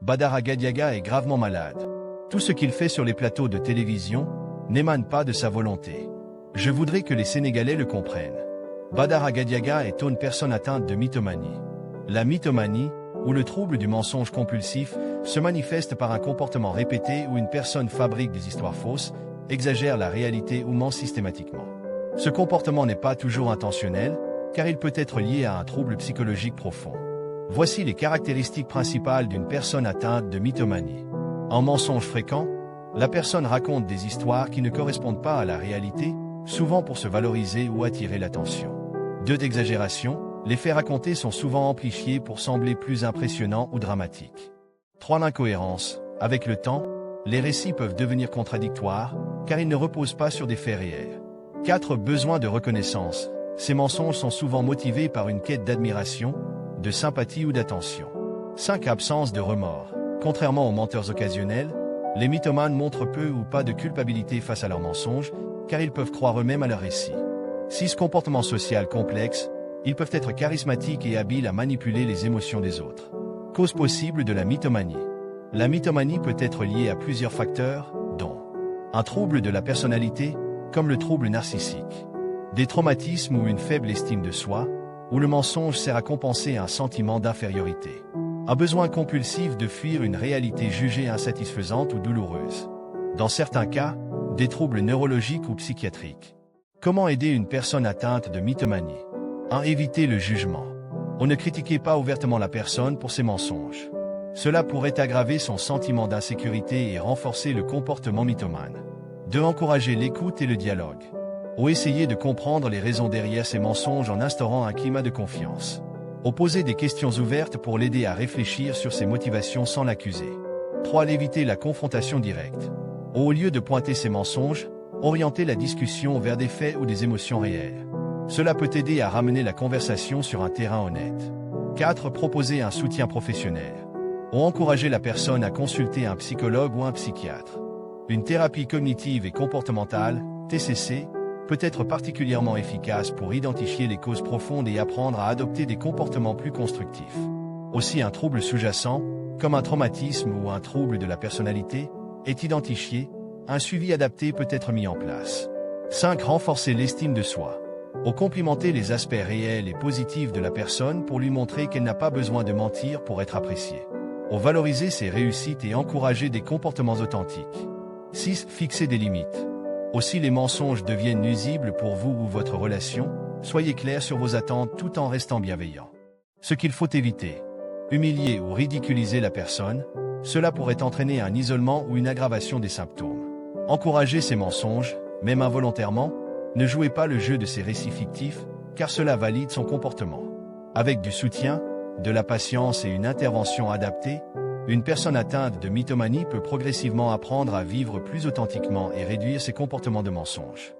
Badara Gadiaga est gravement malade. Tout ce qu'il fait sur les plateaux de télévision n'émane pas de sa volonté. Je voudrais que les Sénégalais le comprennent. Badara Gadiaga est une personne atteinte de mythomanie. La mythomanie, ou le trouble du mensonge compulsif, se manifeste par un comportement répété où une personne fabrique des histoires fausses, exagère la réalité ou ment systématiquement. Ce comportement n'est pas toujours intentionnel, car il peut être lié à un trouble psychologique profond. Voici les caractéristiques principales d'une personne atteinte de mythomanie. En mensonge fréquent, la personne raconte des histoires qui ne correspondent pas à la réalité, souvent pour se valoriser ou attirer l'attention. 2. D'exagération, les faits racontés sont souvent amplifiés pour sembler plus impressionnants ou dramatiques. 3. L'incohérence, avec le temps, les récits peuvent devenir contradictoires, car ils ne reposent pas sur des faits réels. 4. Besoin de reconnaissance, ces mensonges sont souvent motivés par une quête d'admiration, de sympathie ou d'attention. 5. Absence de remords, contrairement aux menteurs occasionnels, les mythomanes montrent peu ou pas de culpabilité face à leurs mensonges, car ils peuvent croire eux-mêmes à leurs récits. 6. Comportement social complexe, ils peuvent être charismatiques et habiles à manipuler les émotions des autres. Cause possible de la mythomanie. La mythomanie peut être liée à plusieurs facteurs, dont un trouble de la personnalité, comme le trouble narcissique, des traumatismes ou une faible estime de soi, où le mensonge sert à compenser un sentiment d'infériorité, un besoin compulsif de fuir une réalité jugée insatisfaisante ou douloureuse. Dans certains cas, des troubles neurologiques ou psychiatriques. Comment aider une personne atteinte de mythomanie? 1. Éviter le jugement. On ne critiquez pas ouvertement la personne pour ses mensonges. Cela pourrait aggraver son sentiment d'insécurité et renforcer le comportement mythomane. 2. Encourager l'écoute et le dialogue. Ou essayer de comprendre les raisons derrière ces mensonges en instaurant un climat de confiance. Ou poser des questions ouvertes pour l'aider à réfléchir sur ses motivations sans l'accuser. 3. Éviter la confrontation directe. Au lieu de pointer ses mensonges, orienter la discussion vers des faits ou des émotions réelles. Cela peut aider à ramener la conversation sur un terrain honnête. 4. Proposer un soutien professionnel. Ou encourager la personne à consulter un psychologue ou un psychiatre. Une thérapie cognitive et comportementale, TCC, peut être particulièrement efficace pour identifier les causes profondes et apprendre à adopter des comportements plus constructifs. Aussi, un trouble sous-jacent, comme un traumatisme ou un trouble de la personnalité, est identifié, un suivi adapté peut être mis en place. 5. Renforcer l'estime de soi. Ou complimenter les aspects réels et positifs de la personne pour lui montrer qu'elle n'a pas besoin de mentir pour être appréciée. Ou valoriser ses réussites et encourager des comportements authentiques. 6. Fixer des limites. Aussi les mensonges deviennent nuisibles pour vous ou votre relation, soyez clair sur vos attentes tout en restant bienveillant. Ce qu'il faut éviter. Humilier ou ridiculiser la personne, cela pourrait entraîner un isolement ou une aggravation des symptômes. Encourager ces mensonges, même involontairement, ne jouez pas le jeu de ces récits fictifs, car cela valide son comportement. Avec du soutien, de la patience et une intervention adaptée, une personne atteinte de mythomanie peut progressivement apprendre à vivre plus authentiquement et réduire ses comportements de mensonge.